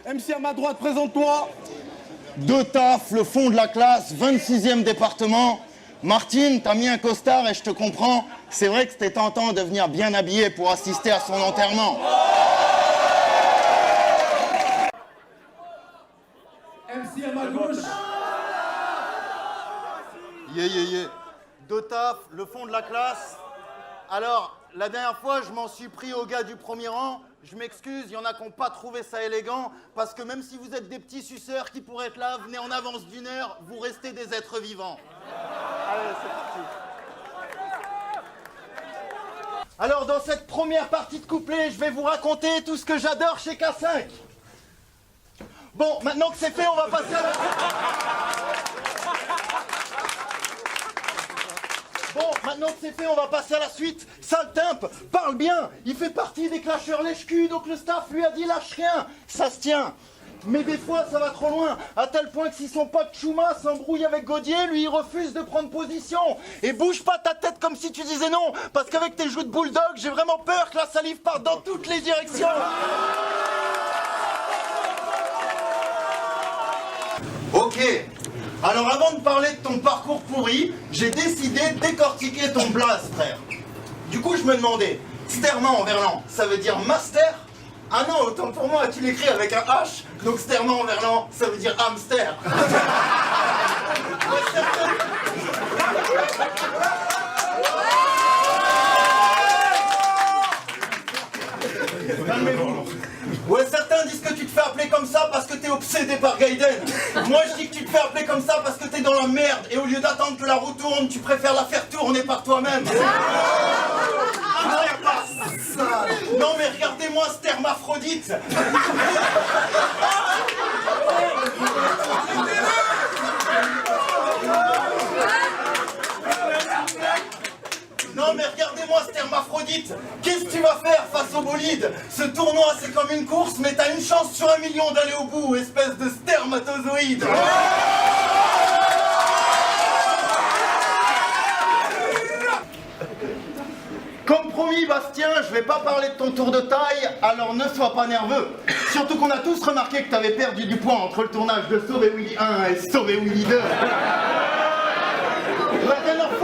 MC à ma droite, présente-toi. De taf, le fond de la classe, 26e département. Martine, t'as mis un costard et je te comprends. C'est vrai que c'était tentant de venir bien habillé pour assister à son enterrement. MC à ma gauche. Yeah. De taf, le fond de la classe. Alors, la dernière fois, je m'en suis pris au gars du premier rang. Je m'excuse, il y en a qui n'ont pas trouvé ça élégant, parce que même si vous êtes des petits suceurs qui pourraient être là, venez en avance d'1 heure, vous restez des êtres vivants. Allez, c'est parti. Alors, dans cette première partie de couplet, je vais vous raconter tout ce que j'adore chez K5. Bon, maintenant que c'est fait, on va passer à la... Bon, maintenant que c'est fait, on va passer à la suite. Sale Timp, parle bien. Il fait partie des clasheurs lèche-cul, donc le staff lui a dit lâche rien. Ça se tient. Mais des fois, ça va trop loin, à tel point que si son pote Chouma s'embrouille avec Gaudier, lui, il refuse de prendre position. Et bouge pas ta tête comme si tu disais non, parce qu'avec tes joues de bulldog, j'ai vraiment peur que la salive parte dans toutes les directions. Ok. Alors avant de parler de ton parcours pourri, j'ai décidé de décortiquer ton blaze, frère. Du coup, je me demandais, Sterman en verlan, ça veut dire master? Ah non, autant pour moi, tu l'écris avec un H, donc Sterman en verlan, ça veut dire hamster. Calmez-vous. Ouais, certains disent que tu te fais appeler comme ça parce que t'es obsédé par Gaiden. Moi, je dis que tu te fais appeler comme ça parce que t'es dans la merde. Et au lieu d'attendre que la roue tourne, tu préfères la faire tourner par toi-même. Non, mais regardez-moi ce hermaphrodite. Non mais regardez-moi ce hermaphrodite. Qu'est-ce que tu vas faire face au bolide? Ce tournoi c'est comme une course, mais t'as une chance sur 1 million d'aller au bout, espèce de spermatozoïde. Comme promis Bastien, je vais pas parler de ton tour de taille, alors ne sois pas nerveux. Surtout qu'on a tous remarqué que t'avais perdu du poids entre le tournage de Sauver Willy 1 et Sauver Willy 2.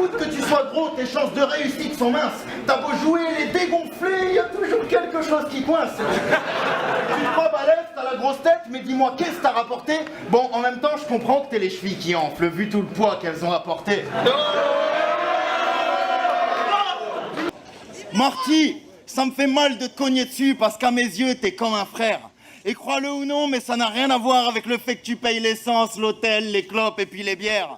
Que tu sois gros, tes chances de réussite sont minces. T'as beau jouer les dégonflés, il y a toujours quelque chose qui coince. Tu te crois balèze, t'as la grosse tête, mais dis-moi, qu'est-ce que t'as rapporté? Bon, en même temps, je comprends que t'aies les chevilles qui enflent, vu tout le poids qu'elles ont apporté. Marty, ça me fait mal de te cogner dessus, parce qu'à mes yeux, t'es comme un frère. Et crois-le ou non, mais ça n'a rien à voir avec le fait que tu payes l'essence, l'hôtel, les clopes et puis les bières.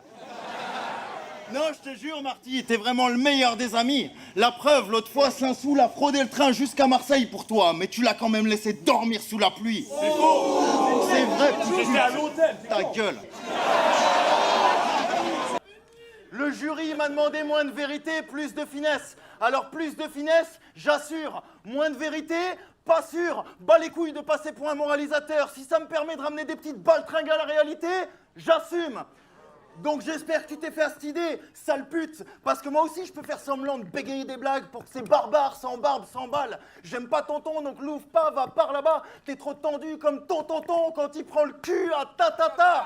Non, je te jure, Marty, t'es vraiment le meilleur des amis. La preuve, l'autre fois, Saint-Soul a fraudé le train jusqu'à Marseille pour toi, mais tu l'as quand même laissé dormir sous la pluie. C'est faux. C'est vrai, J'étais à l'hôtel. ta gueule. Le jury m'a demandé moins de vérité, plus de finesse. Alors plus de finesse, j'assure. Moins de vérité, pas sûr. Bas les couilles de passer pour un moralisateur. Si ça me permet de ramener des petites baltringues à la réalité, j'assume. Donc j'espère que tu t'es fait à cette idée, sale pute, parce que moi aussi je peux faire semblant de bégayer des blagues pour que ces barbares sans barbe s'emballent. J'aime pas tonton, donc l'ouvre pas, va par là-bas. T'es trop tendu comme ton tonton quand il prend le cul à ta.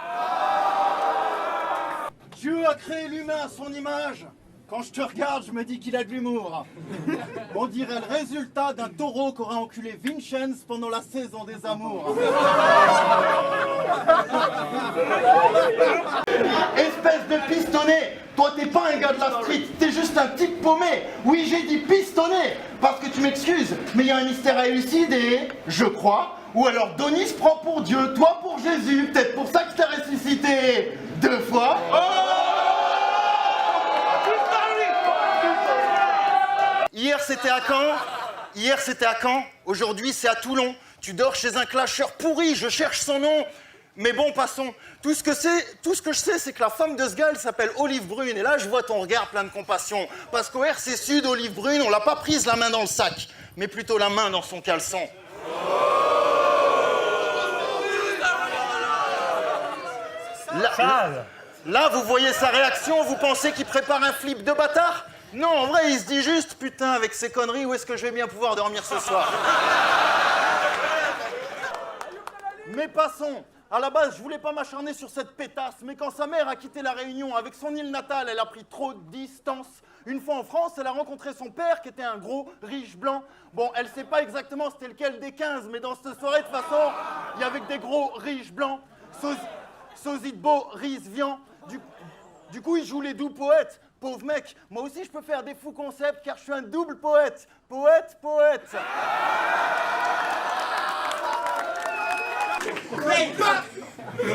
Dieu a créé l'humain à son image. Quand je te regarde, je me dis qu'il a de l'humour. On dirait le résultat d'un taureau qu'aurait enculé Vincennes pendant la saison des amours. Espèce de pistonné, toi t'es pas un gars de la street, t'es juste un type paumé. Oui, j'ai dit pistonné, parce que tu m'excuses, mais il y a un mystère à élucider, je crois. Ou alors Donis se prend pour Dieu, toi pour Jésus, peut-être pour ça que je t'ai ressuscité 2 fois. Hier c'était à Caen, aujourd'hui c'est à Toulon. Tu dors chez un clasheur pourri, je cherche son nom. Mais bon, passons. Tout ce que je sais, c'est que la femme de ce gars, elle s'appelle Olive Brune. Et là, je vois ton regard plein de compassion. Parce qu'au RC Sud, Olive Brune, on l'a pas prise la main dans le sac, mais plutôt la main dans son caleçon. Là, vous voyez sa réaction, vous pensez qu'il prépare un flip de bâtard? Non, en vrai, il se dit juste, putain, avec ces conneries, où est-ce que je vais bien pouvoir dormir ce soir? Mais passons. À la base, je voulais pas m'acharner sur cette pétasse, mais quand sa mère a quitté la Réunion avec son île natale, elle a pris trop de distance. Une fois en France, elle a rencontré son père qui était un gros, riche, blanc. Bon, elle sait pas exactement c'était lequel des 15, mais dans cette soirée, de toute façon, il y avait que des gros, riches, blancs. Sosie de beau, riz, viand. Du coup, il joue les doux poètes. Pauvre mec, moi aussi je peux faire des fous concepts car je suis un double poète. Poète.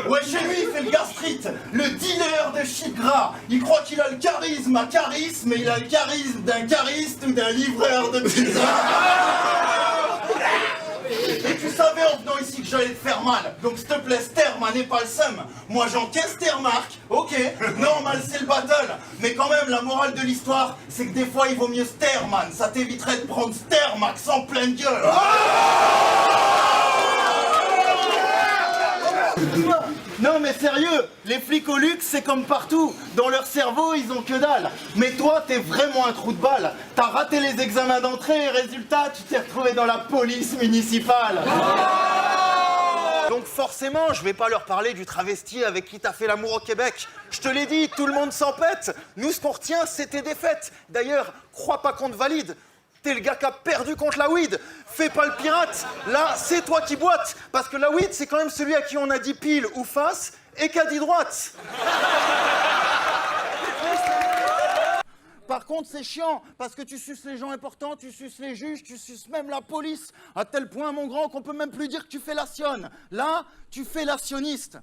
Ouais, chez lui, il fait le gastrite, le dealer de shit gras. Il croit qu'il a le charisme à charisme, mais il a le charisme d'un chariste ou d'un livreur de pizza. Et tu savais en venant ici que j'allais te faire mal. Donc s'il te plaît, Sterman n'est pas le seum. Moi j'encaisse tes remarques, ok, normal c'est le battle. Mais quand même, la morale de l'histoire, c'est que des fois il vaut mieux Sterman. Ça t'éviterait de prendre Stermax en pleine gueule. Non mais sérieux, les flics au luxe c'est comme partout. Dans leur cerveau ils ont que dalle. Mais toi t'es vraiment un trou de balle. T'as raté les examens d'entrée et résultat tu t'es retrouvé dans la police municipale. Donc forcément je vais pas leur parler du travesti avec qui t'as fait l'amour au Québec. Je te l'ai dit, tout le monde s'en pète. Nous ce qu'on retient c'est tes défaites. D'ailleurs, crois pas qu'on te valide. T'es le gars qui a perdu contre la weed. Fais pas le pirate. Là, c'est toi qui boites. Parce que la weed, c'est quand même celui à qui on a dit pile ou face et qui a dit droite. Par contre, c'est chiant, parce que tu suces les gens importants, tu suces les juges, tu suces même la police. À tel point, mon grand, qu'on peut même plus dire que tu fellationnes. Là, tu fellationnistes.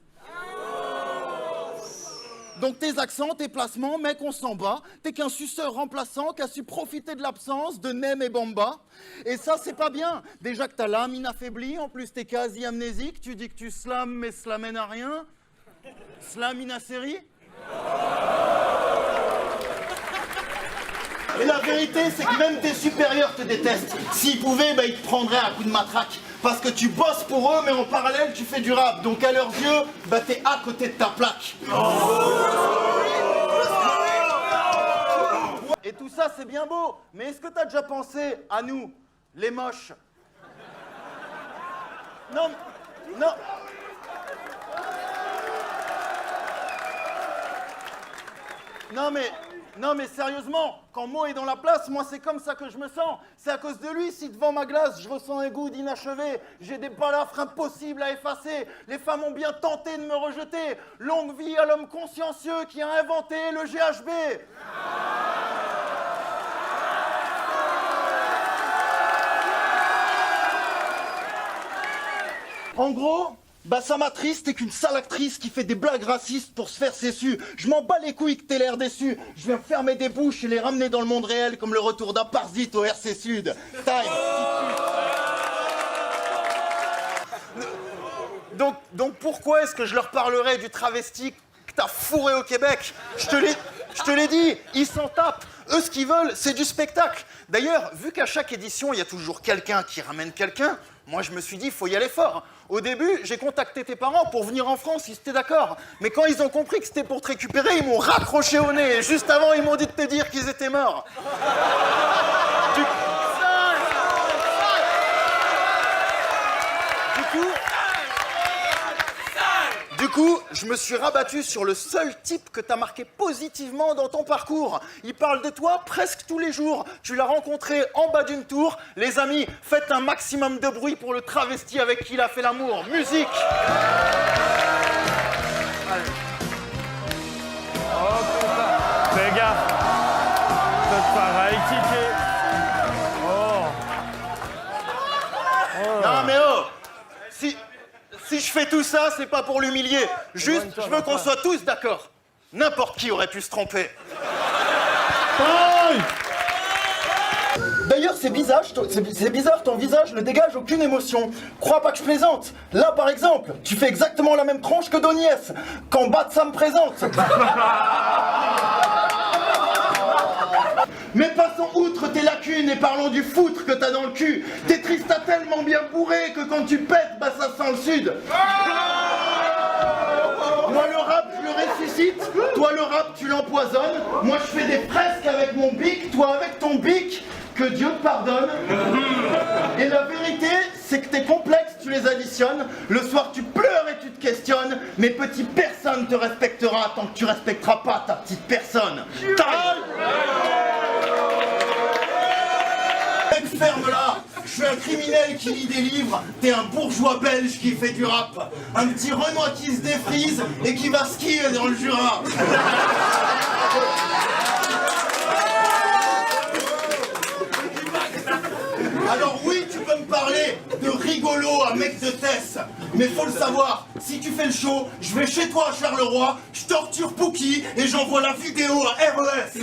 Donc tes accents, tes placements, mec, on s'en bat. T'es qu'un suceur remplaçant qui a su profiter de l'absence de Nem et Bamba. Et ça, c'est pas bien. Déjà que t'as l'âme inaffaiblie, en plus t'es quasi amnésique. Tu dis que tu slams, mais cela mène à rien. Slam inacérie. Et la vérité, c'est que même tes supérieurs te détestent. S'ils pouvaient, bah, ils te prendraient un coup de matraque. Parce que tu bosses pour eux, mais en parallèle, tu fais du rap. Donc à leurs yeux, bah, t'es à côté de ta plaque. Et tout ça, c'est bien beau. Mais est-ce que t'as déjà pensé à nous, les moches? Non. Non mais sérieusement, quand Mo est dans la place, moi c'est comme ça que je me sens. C'est à cause de lui si devant ma glace je ressens un goût d'inachevé. J'ai des balafres impossibles à effacer. Les femmes ont bien tenté de me rejeter. Longue vie à l'homme consciencieux qui a inventé le GHB. En gros, bah ça m'attriste, t'es qu'une sale actrice qui fait des blagues racistes pour se faire ses su. Je m'en bats les couilles que t'aies l'air déçu. Je viens fermer des bouches et les ramener dans le monde réel comme le retour d'un parasite au RC Sud. Time. Donc pourquoi est-ce que je leur parlerais du travesti que t'as fourré au Québec? Je te l'ai dit, ils s'en tapent. Eux, ce qu'ils veulent, c'est du spectacle. D'ailleurs, vu qu'à chaque édition, il y a toujours quelqu'un qui ramène quelqu'un, moi, je me suis dit, il faut y aller fort. Au début, j'ai contacté tes parents pour venir en France, ils étaient d'accord. Mais quand ils ont compris que c'était pour te récupérer, ils m'ont raccroché au nez. Et juste avant, ils m'ont dit de te dire qu'ils étaient morts. Du coup, je me suis rabattu sur le seul type que t'as marqué positivement dans ton parcours. Il parle de toi presque tous les jours. Tu l'as rencontré en bas d'une tour. Les amis, faites un maximum de bruit pour le travesti avec qui il a fait l'amour. Musique. Allez. Oh putain. Fais gaffe. Peut-être pas kicker. Non mais oh, si je fais tout ça, c'est pas pour l'humilier. Juste, je veux qu'on soit tous d'accord. N'importe qui aurait pu se tromper. D'ailleurs, c'est bizarre, ton visage ne dégage aucune émotion. Crois pas que je plaisante. Là, par exemple, tu fais exactement la même tronche que Doniès, quand Bat ça me présente. Mais passons outre tes lacunes et parlons du foutre que t'as dans le cul. T'es triste à tellement bien bourré que quand tu pètes, bah ça sent le sud. Moi le rap, je le ressuscite Toi, le rap, tu l'empoisonnes. Moi, je fais des fresques avec mon bic. Toi, avec ton bic, que Dieu te pardonne. Et la vérité, c'est que tes complexes, tu les additionnes. Le soir, tu pleures et tu te questionnes. Mais petit, personne te respectera tant que tu respecteras pas ta petite personne. Ferme-la! Je suis un criminel qui lit des livres, t'es un bourgeois belge qui fait du rap. Un petit Renoir qui se défrise et qui va skier dans le Jura. Alors oui, tu peux me parler de rigolo à mec de Tess, mais faut le savoir, si tu fais le show, je vais chez toi à Charleroi, je torture Pookie et j'envoie la vidéo à RES.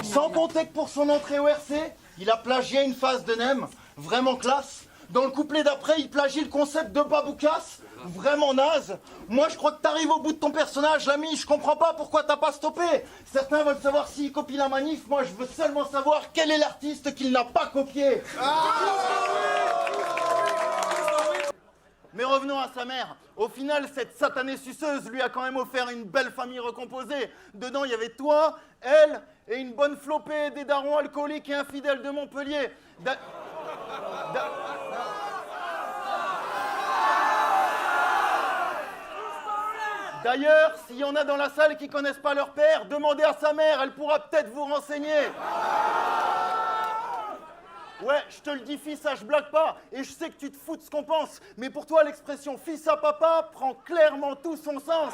Sans compter que pour son entrée au RC, il a plagié une phase de Nem, vraiment classe. Dans le couplet d'après, il plagie le concept de Baboukas, vraiment naze. Moi, je crois que t'arrives au bout de ton personnage, l'ami, je comprends pas pourquoi t'as pas stoppé. Certains veulent savoir s'il copie la manif, moi je veux seulement savoir quel est l'artiste qu'il n'a pas copié. Mais revenons à sa mère. Au final, cette satanée suceuse lui a quand même offert une belle famille recomposée. Dedans, il y avait toi, elle et une bonne flopée des darons alcooliques et infidèles de Montpellier. D'ailleurs, s'il y en a dans la salle qui connaissent pas leur père, demandez à sa mère, elle pourra peut-être vous renseigner. Ouais, je te le dis, fils, ça je blague pas, et je sais que tu te fous de ce qu'on pense, mais pour toi, l'expression fils à papa prend clairement tout son sens.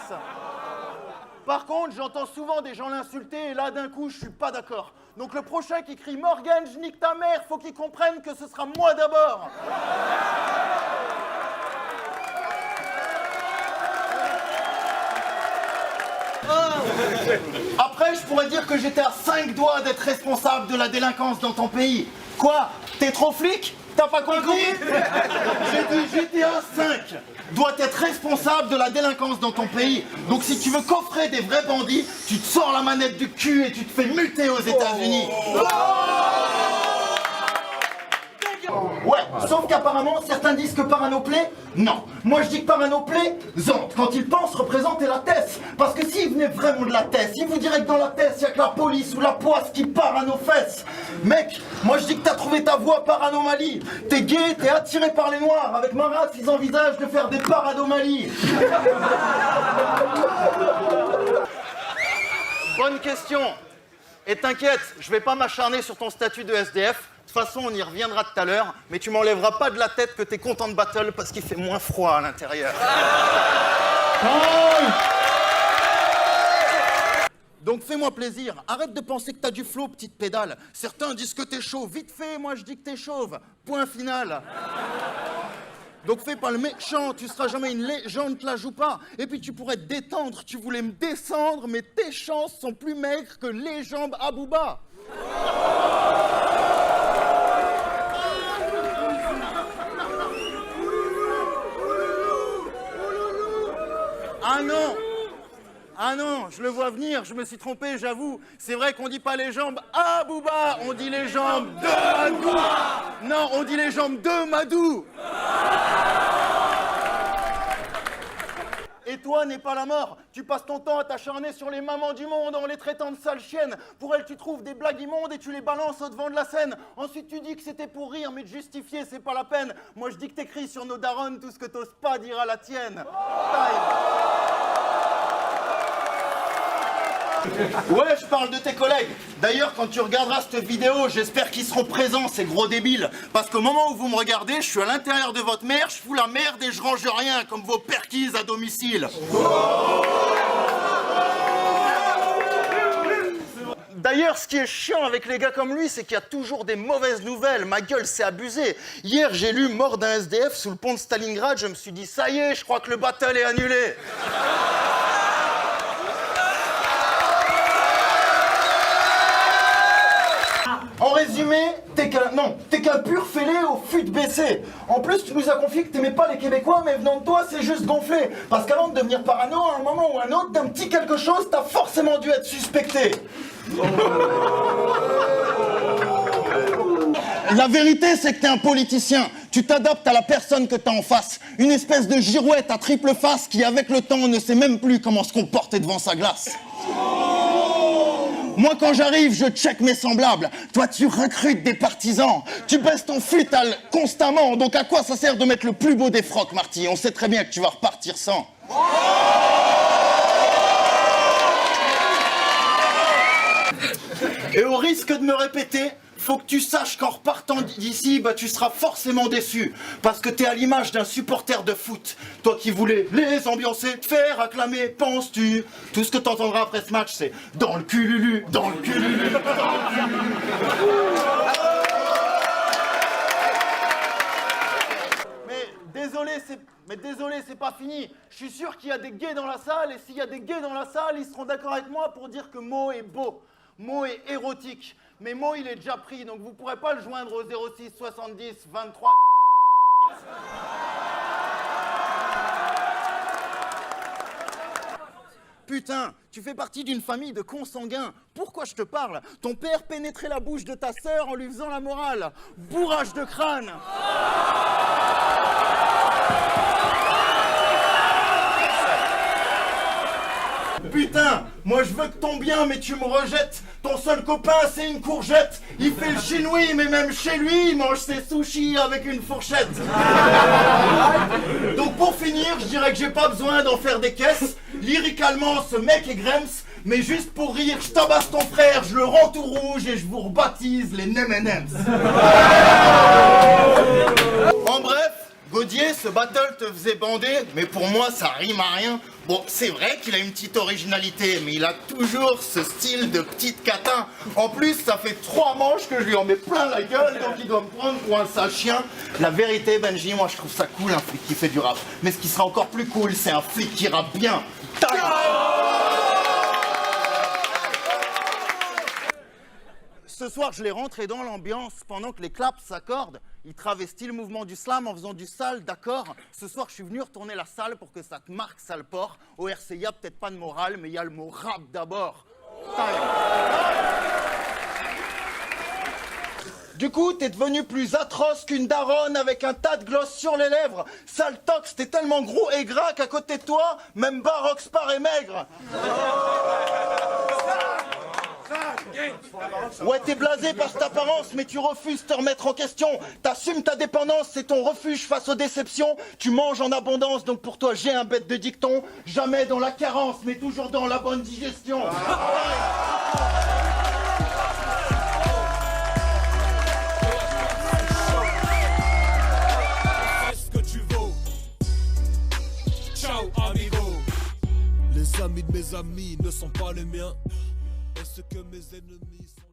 Par contre, j'entends souvent des gens l'insulter, et là, d'un coup, je suis pas d'accord. Donc le prochain qui crie « Morgane, je nique ta mère », faut qu'il comprenne que ce sera moi d'abord. Après, je pourrais dire que j'étais à 5 doigts d'être responsable de la délinquance dans ton pays. Quoi? T'es trop flic? T'as pas compris? J'ai dit GTA 5 doit être responsable de la délinquance dans ton pays. Donc si tu veux coffrer des vrais bandits, tu te sors la manette du cul et tu te fais multer aux États-Unis. Ouais, sauf qu'apparemment, certains disent que Paranoplay, non. Moi je dis que Paranoplay, zante. Quand ils pensent représenter la Tess. Parce que s'ils venaient vraiment de la Tess, ils vous diraient que dans la Tess, il y a que la police ou la poisse qui part à nos fesses. Mec, moi je dis que t'as trouvé ta voie par anomalie. T'es gay, t'es attiré par les noirs. Avec ma race, ils envisagent de faire des paranomalies. Bonne question. Et t'inquiète, je vais pas m'acharner sur ton statut de SDF. De toute façon, on y reviendra tout à l'heure, mais tu m'enlèveras pas de la tête que t'es content de battle parce qu'il fait moins froid à l'intérieur. Donc fais-moi plaisir, arrête de penser que t'as du flow, petite pédale. Certains disent que t'es chauve, vite fait, moi je dis que t'es chauve. Point final. Donc fais pas le méchant, tu seras jamais une légende, te la joue pas. Et puis tu pourrais te détendre, tu voulais me descendre, mais tes chances sont plus maigres que les jambes à Booba. Ah non, je le vois venir, je me suis trompé, j'avoue. C'est vrai qu'on dit pas les jambes à Booba, on dit les jambes de Madou. Non, on dit les jambes de Madou. Et toi, n'est pas la mort. Tu passes ton temps à t'acharner sur les mamans du monde en les traitant de sales chiennes. Pour elles, tu trouves des blagues immondes et tu les balances au devant de la scène. Ensuite, tu dis que c'était pour rire, mais de justifier, c'est pas la peine. Moi, je dis que t'écris sur nos darons tout ce que t'oses pas dire à la tienne. Ouais, je parle de tes collègues. D'ailleurs, quand tu regarderas cette vidéo, j'espère qu'ils seront présents, ces gros débiles. Parce qu'au moment où vous me regardez, je suis à l'intérieur de votre mère, je fous la merde et je range rien, comme vos perquises à domicile. D'ailleurs, ce qui est chiant avec les gars comme lui, c'est qu'il y a toujours des mauvaises nouvelles. Ma gueule, c'est abusé. Hier, j'ai lu mort d'un SDF sous le pont de Stalingrad. Je me suis dit, ça y est, je crois que le battle est annulé. En résumé, t'es qu'un pur fêlé au fut baissé. En plus, tu nous as confié que t'aimais pas les Québécois, mais venant de toi, c'est juste gonflé. Parce qu'avant de devenir parano, à un moment ou à un autre, d'un petit quelque chose, t'as forcément dû être suspecté. La vérité, c'est que t'es un politicien. Tu t'adaptes à la personne que t'as en face. Une espèce de girouette à triple face qui, avec le temps, ne sait même plus comment se comporter devant sa glace. Moi, quand j'arrive, je check mes semblables. Toi, tu recrutes des partisans. Tu baisses ton futal constamment. Donc, à quoi ça sert de mettre le plus beau des frocs, Marty? On sait très bien que tu vas repartir sans. Et au risque de me répéter, faut que tu saches qu'en repartant d'ici, tu seras forcément déçu. Parce que t'es à l'image d'un supporter de foot. Toi qui voulais les ambiancer, te faire acclamer, penses-tu? Tout ce que t'entendras après ce match, c'est dans le cululu, dans le cululu, dans le cululu. Mais désolé, c'est pas fini. Je suis sûr qu'il y a des gays dans la salle, et s'il y a des gays dans la salle, ils seront d'accord avec moi pour dire que Mo est beau. Mo est érotique. Mais Mo, il est déjà pris, donc vous pourrez pas le joindre au 06 70 23. Putain, tu fais partie d'une famille de consanguins. Pourquoi je te parle? Ton père pénétrait la bouche de ta sœur en lui faisant la morale. Bourrage de crâne. Putain, moi je veux que ton bien, mais tu me rejettes. Ton seul copain, c'est une courgette. Il fait le chinois, mais même chez lui, il mange ses sushis avec une fourchette. Donc pour finir, je dirais que j'ai pas besoin d'en faire des caisses. Lyricalement, ce mec est Grems. Mais juste pour rire, je tabasse ton frère, je le rends tout rouge et je vous rebaptise les M&M's. En bref, Gaudier, ce battle te faisait bander, mais pour moi ça rime à rien. Bon, c'est vrai qu'il a une petite originalité, mais il a toujours ce style de petite catin. En plus, ça fait 3 manches que je lui en mets plein la gueule, donc il doit me prendre pour un sale chien. La vérité, Benji, moi je trouve ça cool un flic qui fait du rap. Mais ce qui sera encore plus cool, c'est un flic qui rappe bien. Ce soir, je l'ai rentré dans l'ambiance pendant que les claps s'accordent. Il travestit le mouvement du slam en faisant du sale, d'accord? Ce soir, je suis venu retourner la salle pour que ça te marque, sale porc. Au RC, y a peut-être pas de morale, mais il y a le mot rap d'abord. Du coup, t'es devenu plus atroce qu'une daronne avec un tas de gloss sur les lèvres. Sale tox, t'es tellement gros et gras qu'à côté de toi, même Barox paraît maigre. Ouais, t'es blasé par cette apparence, mais tu refuses de te remettre en question. T'assumes ta dépendance, c'est ton refuge face aux déceptions. Tu manges en abondance, donc pour toi j'ai un bête de dicton. Jamais dans la carence, mais toujours dans la bonne digestion. Qu'est-ce que tu vaux? Ciao, amigo. Les amis de mes amis ne sont pas les miens. Est-ce que mes ennemis sont...